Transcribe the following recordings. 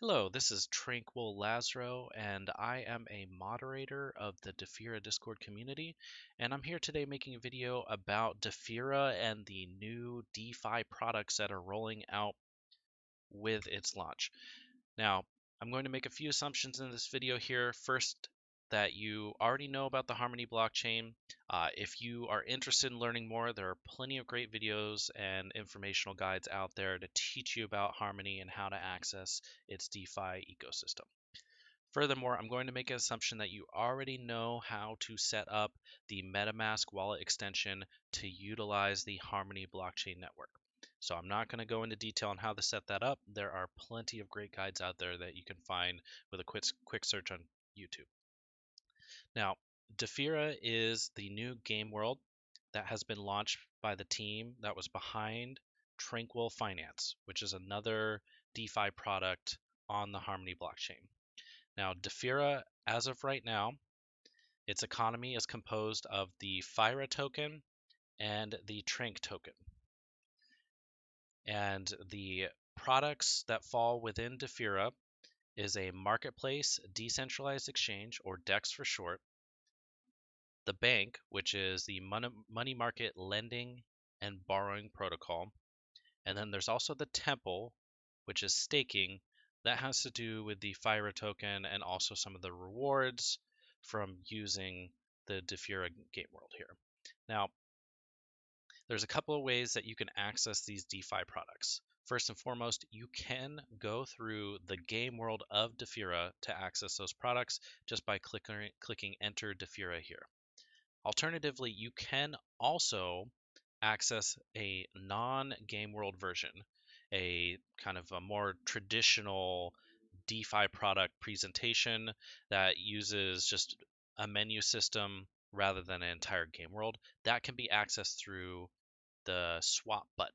Hello, this is Tranquil Lazaro, and I am a moderator of the Defira Discord community, and I'm here today making a video about Defira and the new DeFi products that are rolling out with its launch. Now, I'm going to make a few assumptions in this video here. First, that you already know about the Harmony blockchain. If you are interested in learning more, there are plenty of great videos and informational guides out there to teach you about Harmony and how to access its DeFi ecosystem. Furthermore, I'm going to make an assumption that you already know how to set up the MetaMask wallet extension to utilize the Harmony blockchain network. So I'm not going to go into detail on how to set that up. There are plenty of great guides out there that you can find with a quick search on YouTube. Now, Defira is the new game world that has been launched by the team that was behind Tranquil Finance, which is another DeFi product on the Harmony blockchain. Now, Defira, as of right now, its economy is composed of the Fira token and the Trank token. And the products that fall within Defira is a marketplace decentralized exchange, or DEX for short, the bank, which is the money market lending and borrowing protocol, and then there's also the temple, which is staking. That has to do with the Fira token and also some of the rewards from using the Defira game world here. Now, there's a couple of ways that you can access these DeFi products. First and foremost, you can go through the game world of Defira to access those products just by clicking Enter Defira here. Alternatively, you can also access a non-game world version, a kind of a more traditional DeFi product presentation that uses just a menu system rather than an entire game world. That can be accessed through the swap button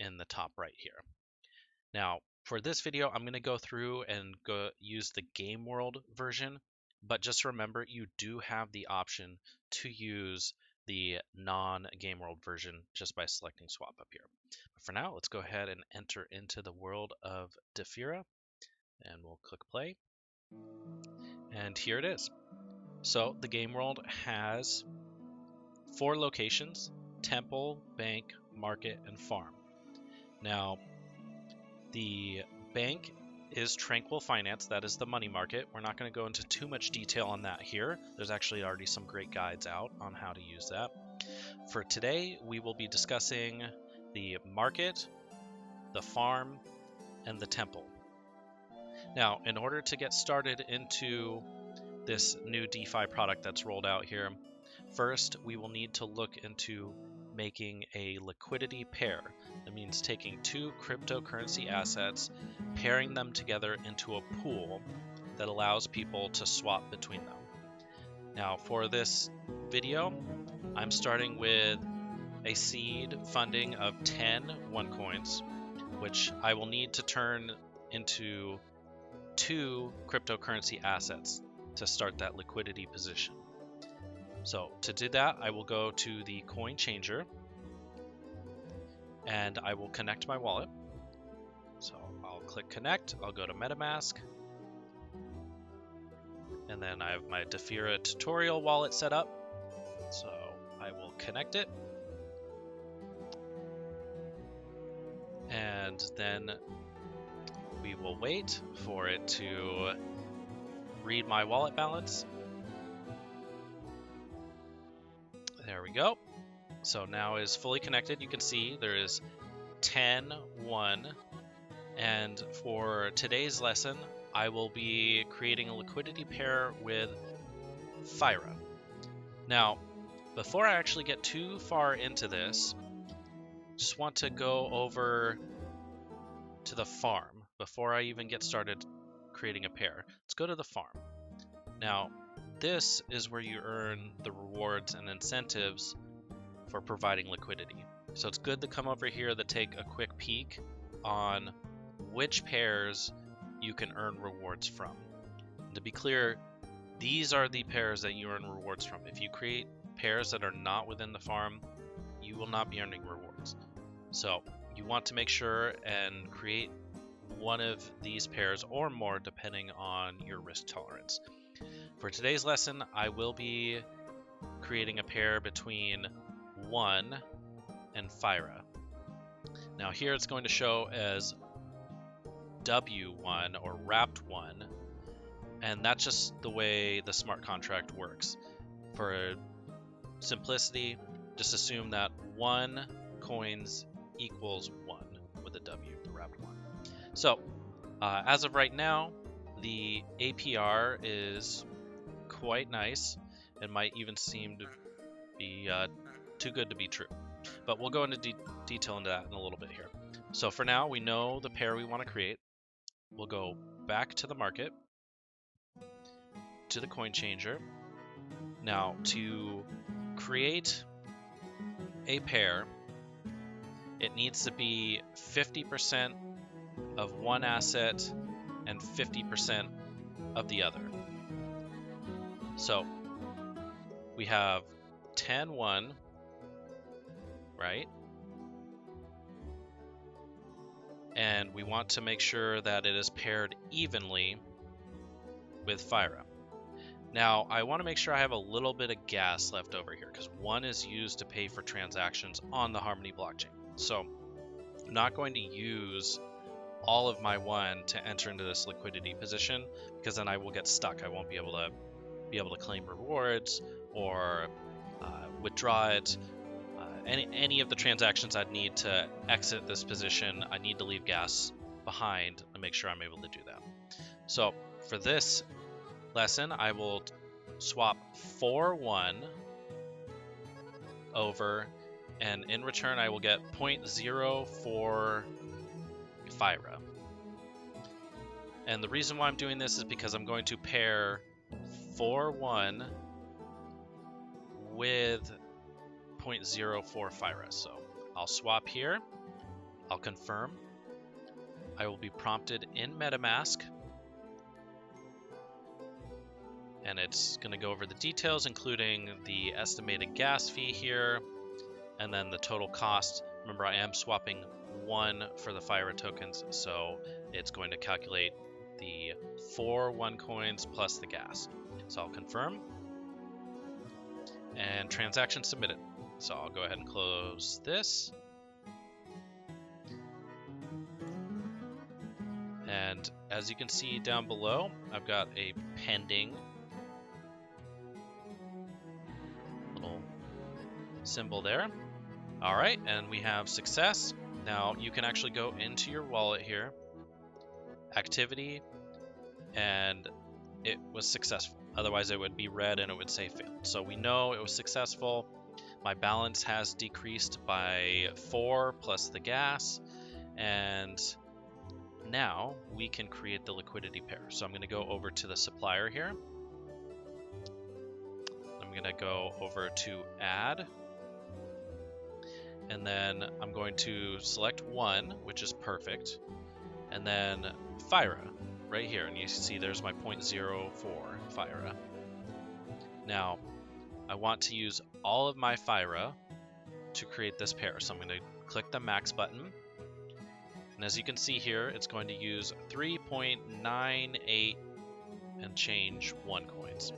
in the top right here. Now, for this video, I'm going to go through and go use the game world version, but just remember you do have the option to use the non-game world version just by selecting swap up here. But for now, let's go ahead and enter into the world of Defira, and we'll click play. And here it is. So the game world has 4 locations: temple, bank, market, and farm. Now, the bank is Tranquil Finance. That is the money market. We're not going to go into too much detail on that here. There's actually already some great guides out on how to use that. For today, we will be discussing the market, the farm, and the temple. Now, in order to get started into this new DeFi product that's rolled out here, first we will need to look into making a liquidity pair. That means taking 2 cryptocurrency assets, pairing them together into a pool that allows people to swap between them. Now, for this video, I'm starting with a seed funding of 10 OneCoins, which I will need to turn into 2 cryptocurrency assets to start that liquidity position. So to do that, I will go to the coin changer and I will connect my wallet. So I'll click connect, I'll go to MetaMask, and then I have my Defira tutorial wallet set up. So I will connect it. And then we will wait for it to read my wallet balance. There we go. So now it is fully connected. You can see there is 10, 1, and for today's lesson, I will be creating a liquidity pair with Fira. Now, before I actually get too far into this, just want to go over to the farm before I even get started creating a pair. Let's go to the farm. Now, this is where you earn the rewards and incentives for providing liquidity. So it's good to come over here to take a quick peek on which pairs you can earn rewards from. And to be clear, these are the pairs that you earn rewards from. If you create pairs that are not within the farm, you will not be earning rewards. So you want to make sure and create one of these pairs or more depending on your risk tolerance. For today's lesson, I will be creating a pair between 1 and Defira. Now here it's going to show as W1 or wrapped 1, and that's just the way the smart contract works. For simplicity, just assume that 1 coins equals 1 with a W, the wrapped 1. So as of right now, the APR is quite nice. It might even seem to be too good to be true. But we'll go into detail into that in a little bit here. So for now, we know the pair we want to create. We'll go back to the market, to the coin changer. Now, to create a pair, it needs to be 50% of one asset and 50% of the other. So we have 10-1, right? And we want to make sure that it is paired evenly with Defira. Now, I want to make sure I have a little bit of gas left over here because 1 is used to pay for transactions on the Harmony blockchain. So I'm not going to use all of my 1 to enter into this liquidity position because then I will get stuck. I won't be able to claim rewards or withdraw it. Any of the transactions I'd need to exit this position, I need to leave gas behind and make sure I'm able to do that. So for this lesson, I will swap 4-1 over, and in return I will get 0.04 Defira. And the reason why I'm doing this is because I'm going to pair 4-1 with 0.04 Defira. So I'll swap here, I'll confirm, I will be prompted in MetaMask, and it's going to go over the details, including the estimated gas fee here, and then the total cost. Remember, I am swapping 1 for the Defira tokens, so it's going to calculate the 4-1 coins plus the gas. So I'll confirm, and transaction submitted. So I'll go ahead and close this. And as you can see down below, I've got a pending little symbol there. All right, and we have success. Now you can actually go into your wallet here, activity, and it was successful. Otherwise it would be red and it would say failed. So we know it was successful. My balance has decreased by 4 plus the gas, and now we can create the liquidity pair. So I'm going to go over to the supplier here. I'm going to go over to add, and then I'm going to select 1, which is perfect, and then Defira right here, and you see there's my 0.04 Defira. Now I want to use all of my Defira to create this pair, so I'm going to click the max button, and as you can see here, it's going to use 3.98 and change 1 coins.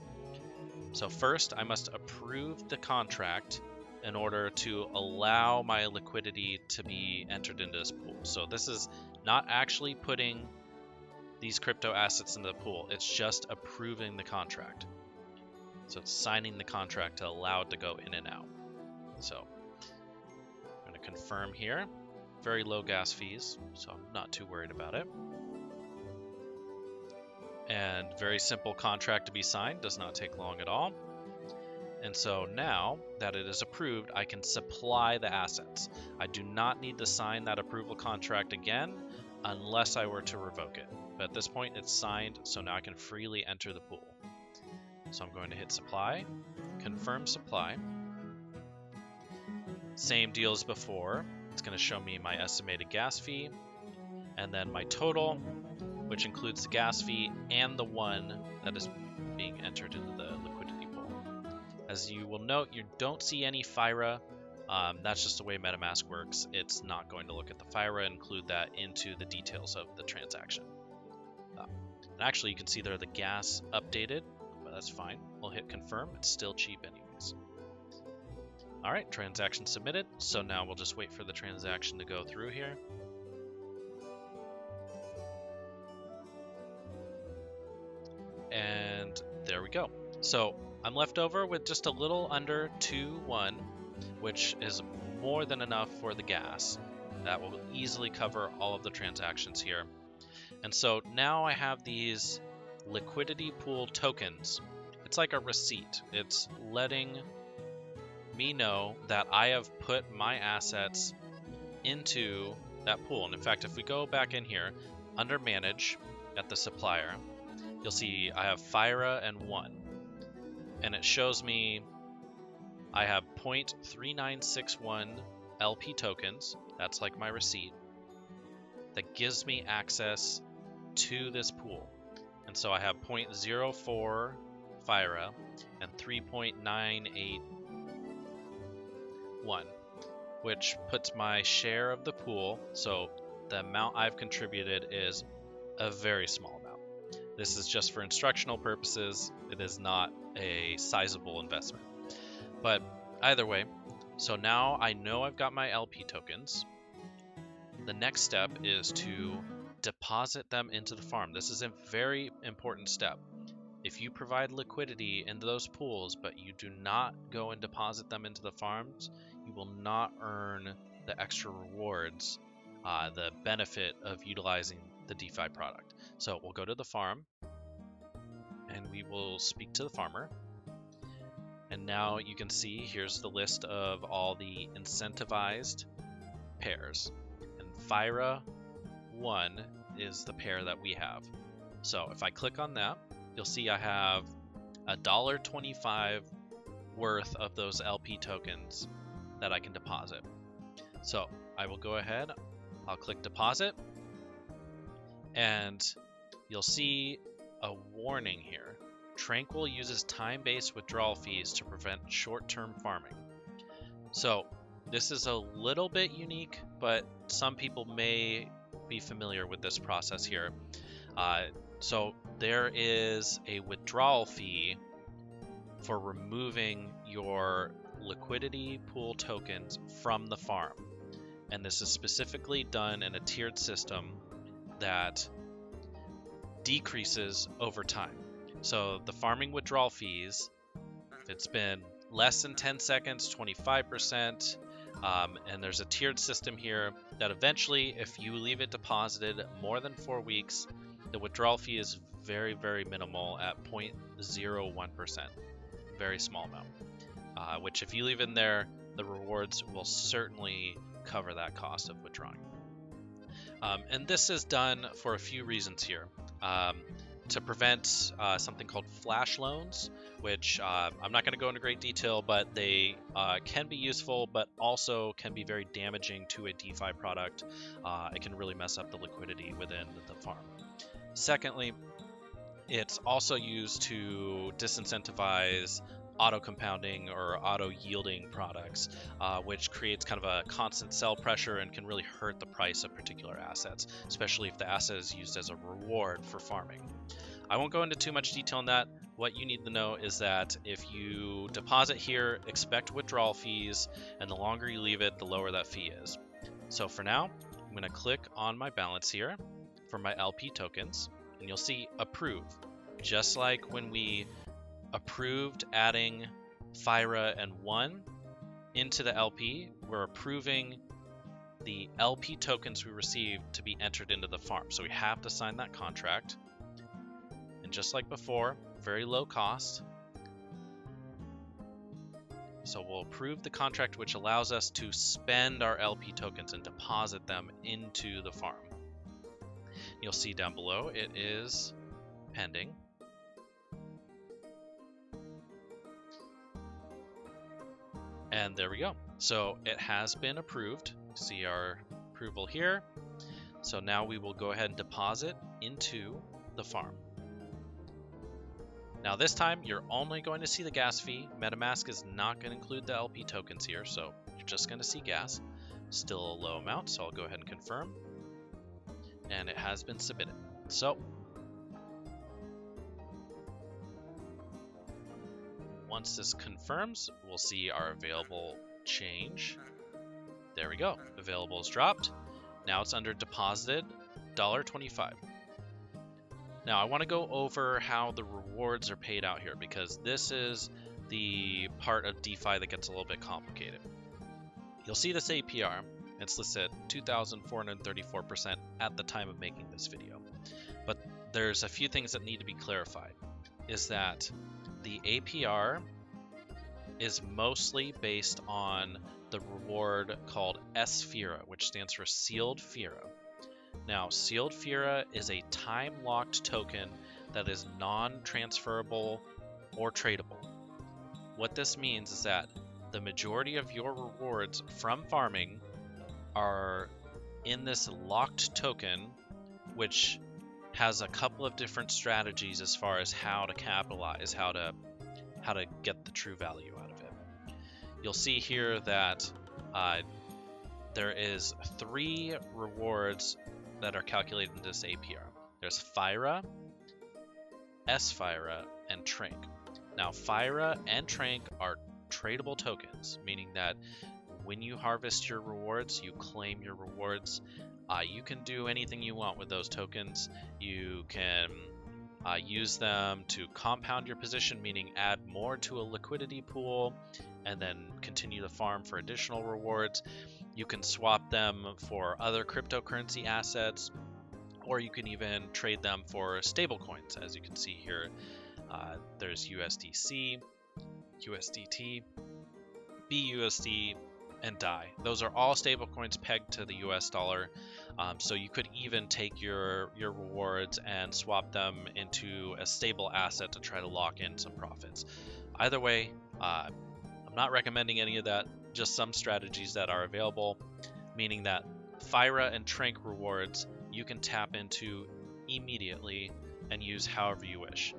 So first I must approve the contract in order to allow my liquidity to be entered into this pool. So this is not actually putting these crypto assets into the pool, it's just approving the contract. So it's signing the contract to allow it to go in and out. So I'm going to confirm here. Very low gas fees, so I'm not too worried about it. And very simple contract to be signed, does not take long at all. And so now that it is approved, I can supply the assets. I do not need to sign that approval contract again unless I were to revoke it. But at this point it's signed, so now I can freely enter the pool. So I'm going to hit supply, confirm supply. Same deal as before. It's going to show me my estimated gas fee, and then my total, which includes the gas fee and the 1 that is being entered into the liquidity pool. As you will note, you don't see any Defira That's just the way MetaMask works. It's not going to look at the FIRA and include that into the details of the transaction. And actually, you can see there the gas updated, but that's fine. We'll hit confirm. It's still cheap anyways. All right, transaction submitted. So now we'll just wait for the transaction to go through here. And there we go. So I'm left over with just a little under 2.1, which is more than enough for the gas. That will easily cover all of the transactions here. And so now I have these liquidity pool tokens. It's like a receipt. It's letting me know that I have put my assets into that pool. And in fact, if we go back in here under manage at the supplier, you'll see I have FIRA and 1. And it shows me I have 0.3961 LP tokens. That's like my receipt. That gives me access to this pool. And so I have 0.04 FIRA and 3.981, which puts my share of the pool, so the amount I've contributed is a very small amount. This is just for instructional purposes. It is not a sizable investment. But either way, so now I know I've got my LP tokens. The next step is to deposit them into the farm. This is a very important step. If you provide liquidity into those pools, but you do not go and deposit them into the farms, you will not earn the extra rewards, the benefit of utilizing the DeFi product. So we'll go to the farm and we will speak to the farmer. And now you can see here's the list of all the incentivized pairs. And FIRA 1 is the pair that we have. So if I click on that, you'll see I have $1.25 worth of those LP tokens that I can deposit. So I will go ahead, I'll click deposit, and you'll see a warning here. Tranquil uses time-based withdrawal fees to prevent short-term farming. So this is a little bit unique, but some people may be familiar with this process here. So there is a withdrawal fee for removing your liquidity pool tokens from the farm. And this is specifically done in a tiered system that decreases over time. So the farming withdrawal fees, if it's been less than 10 seconds, 25%, and there's a tiered system here that eventually, if you leave it deposited more than 4 weeks, the withdrawal fee is very, very minimal at 0.01%, very small amount, which if you leave in there, the rewards will certainly cover that cost of withdrawing. And this is done for a few reasons here. To prevent something called flash loans, which I'm not going to go into great detail, but they can be useful, but also can be very damaging to a DeFi product. It can really mess up the liquidity within the farm. Secondly, it's also used to disincentivize auto compounding or auto yielding products, which creates kind of a constant sell pressure and can really hurt the price of particular assets, especially if the asset is used as a reward for farming. I won't go into too much detail on that. What you need to know is that if you deposit here, expect withdrawal fees, and the longer you leave it, the lower that fee is. So for now, I'm going to click on my balance here for my LP tokens, and you'll see approve. Just like when we approved adding FIRA and 1 into the LP, we're approving the LP tokens we received to be entered into the farm. So we have to sign that contract. And just like before, very low cost. So we'll approve the contract, which allows us to spend our LP tokens and deposit them into the farm. You'll see down below it is pending. And there we go. So it has been approved. See our approval here. So now we will go ahead and deposit into the farm. Now this time you're only going to see the gas fee. MetaMask is not going to include the LP tokens here, so You're just going to see gas. Still a low amount, so I'll go ahead and confirm. And it has been submitted. So once this confirms, we'll see our available change. There we go. Available is dropped. Now it's under deposited, $1.25. Now I want to go over how the rewards are paid out here, because this is the part of DeFi that gets a little bit complicated. You'll see this APR. It's listed at 2,434% at the time of making this video. But there's a few things that need to be clarified. Is that the APR is mostly based on the reward called Defira, which stands for Sealed Fira. Now, Sealed Fira is a time-locked token that is non-transferable or tradable. What this means is that the majority of your rewards from farming are in this locked token, which has a couple of different strategies as far as how to capitalize, how to get the true value out of it. You'll see here that there is 3 rewards that are calculated in this APR. There's Fira, S-Fira, and Trank. Now, Fira and Trank are tradable tokens, meaning that when you harvest your rewards, you claim your rewards. You can do anything you want with those tokens. You can use them to compound your position, meaning add more to a liquidity pool and then continue to farm for additional rewards. You can swap them for other cryptocurrency assets, or you can even trade them for stablecoins. As you can see here, there's USDC, USDT, BUSD, and DAI. Those are all stablecoins pegged to the US dollar. So you could even take your rewards and swap them into a stable asset to try to lock in some profits. Either way, I'm not recommending any of that, just some strategies that are available, meaning that Fira and Trank rewards you can tap into immediately and use however you wish.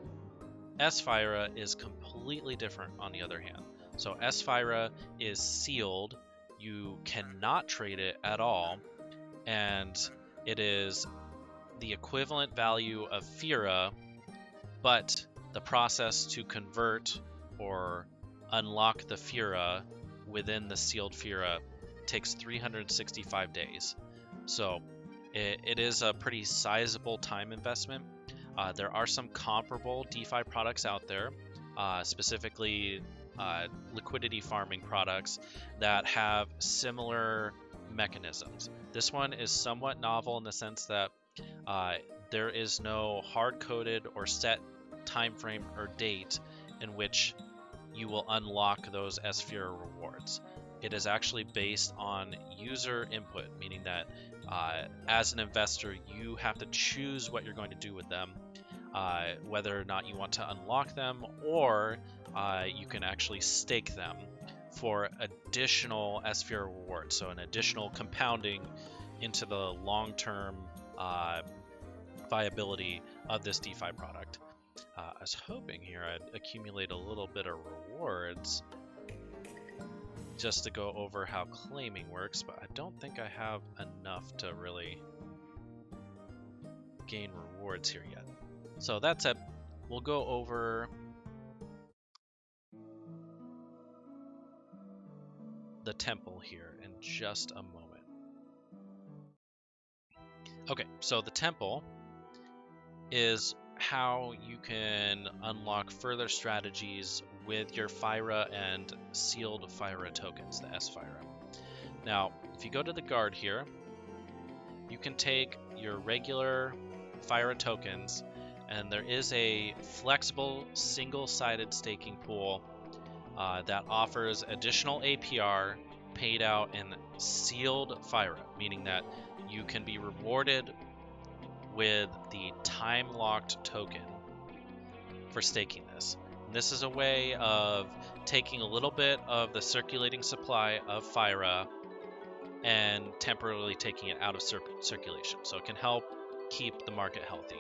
S-Fira is completely different on the other hand. So S-Fira is sealed, you cannot trade it at all, and it is the equivalent value of Fira, but the process to convert or unlock the Fira within the sealed Fira takes 365 days. So it is a pretty sizable time investment. There are some comparable DeFi products out there, specifically liquidity farming products that have similar mechanisms. This one is somewhat novel in the sense that there is no hard-coded or set time frame or date in which you will unlock those S-Fira rewards. It is actually based on user input, meaning that as an investor, you have to choose what you're going to do with them, whether or not you want to unlock them, or you can actually stake them for additional S-Fira rewards, so an additional compounding into the long-term viability of this DeFi product. I was hoping here I'd accumulate a little bit of rewards just to go over how claiming works, but I don't think I have enough to really gain rewards here yet. So that's it. We'll go over the temple here in just a moment. Okay, so the temple is how you can unlock further strategies with your Fira and sealed Fira tokens, the S-Fira. Now, if you go to the guard here, you can take your regular Fira tokens, and there is a flexible single-sided staking pool that offers additional APR paid out in sealed Fira, meaning that you can be rewarded with the time-locked token for staking this. And this is a way of taking a little bit of the circulating supply of Fira and temporarily taking it out of circulation. So it can help keep the market healthy.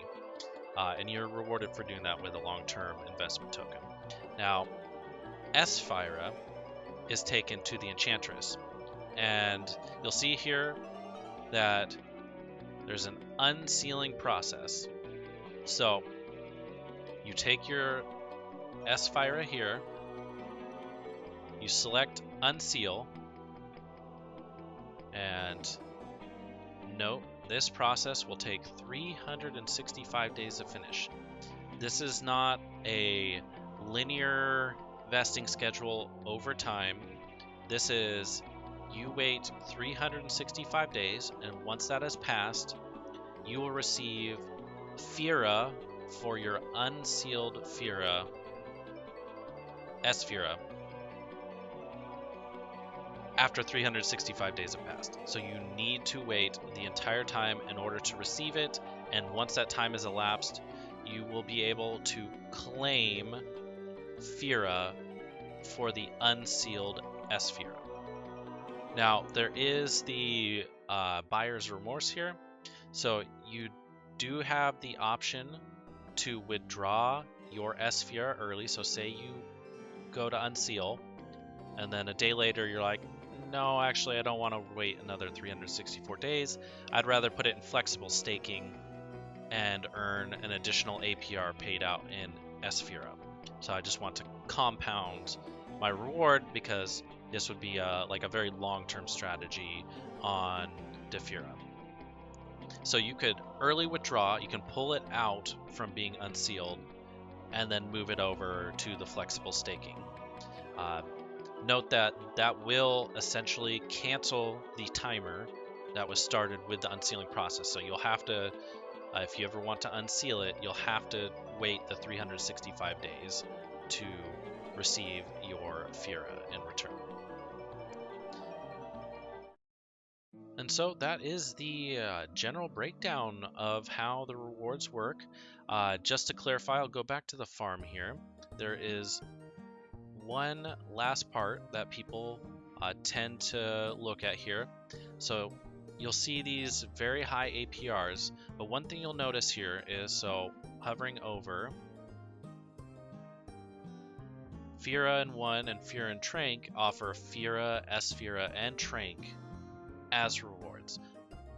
And you're rewarded for doing that with a long-term investment token. Now, S-Fira is taken to the Enchantress. And you'll see here that there's an unsealing process. So you take your Defira here, you select unseal, and note this process will take 365 days to finish. This is not a linear vesting schedule over time. This is you wait 365 days, and once that has passed, you will receive Defira for your unsealed Defira, Defira, after 365 days have passed. So you need to wait the entire time in order to receive it, and once that time has elapsed, you will be able to claim Defira for the unsealed Defira. Now, there is the buyer's remorse here. So you do have the option to withdraw your Defira early. So say you go to unseal, and then a day later you're like, no, actually I don't want to wait another 364 days. I'd rather put it in flexible staking and earn an additional APR paid out in Defira. So I just want to compound my reward, because this would be like a very long-term strategy on Defira. So you could early withdraw, you can pull it out from being unsealed, and then move it over to the flexible staking. Note that that will essentially cancel the timer that was started with the unsealing process. So you'll have to, if you ever want to unseal it, you'll have to wait the 365 days to receive your Defira in return. And so that is the general breakdown of how the rewards work. Just to clarify, I'll go back to the farm here. There is one last part that people tend to look at here. So you'll see these very high APRs, but one thing you'll notice here is, so hovering over, Defira and 1 and Defira and Trank offer Defira, Defira, and Trank as rewards.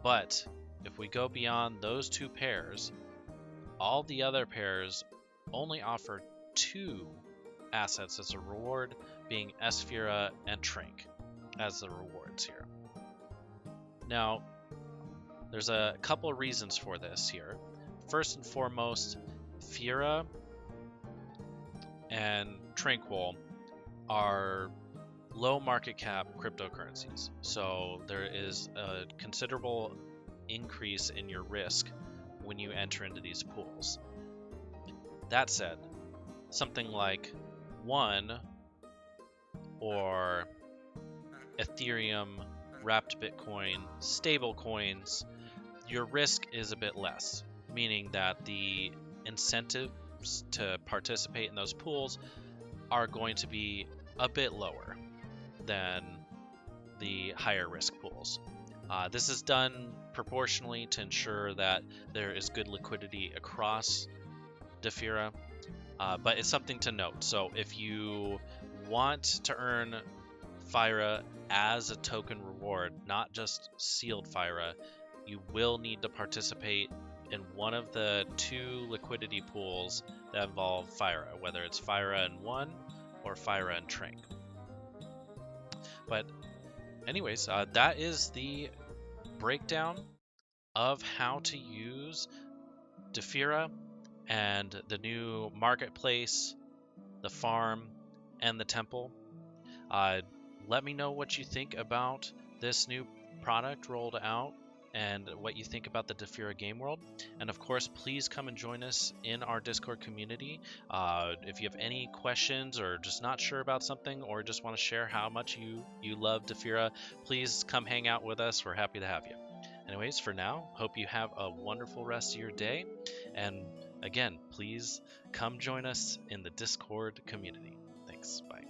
But if we go beyond those two pairs, all the other pairs only offer 2 assets as a reward, being Defira and Trank as the rewards here. Now, there's a couple of reasons for this here. First and foremost, Defira and Tranquil are low market cap cryptocurrencies, so there is a considerable increase in your risk when you enter into these pools. That said, something like 1 or Ethereum, wrapped Bitcoin, stable coins, your risk is a bit less, meaning that the incentives to participate in those pools are going to be a bit lower than the higher risk pools. This is done proportionally to ensure that there is good liquidity across Defira, but it's something to note. So if you want to earn Defira as a token reward, not just sealed Defira, you will need to participate in one of the 2 liquidity pools that involve Defira, whether it's Defira and 1 or Defira and Trank. But anyways, that is the breakdown of how to use Defira and the new marketplace, the farm, and the temple. Let me know what you think about this new product rolled out and what you think about the Defira game world. And of course, please come and join us in our Discord community. If you have any questions or just not sure about something, or just want to share how much you love Defira, please come hang out with us. We're happy to have you. Anyways, for now, hope you have a wonderful rest of your day. And again, please come join us in the Discord community. Thanks. Bye.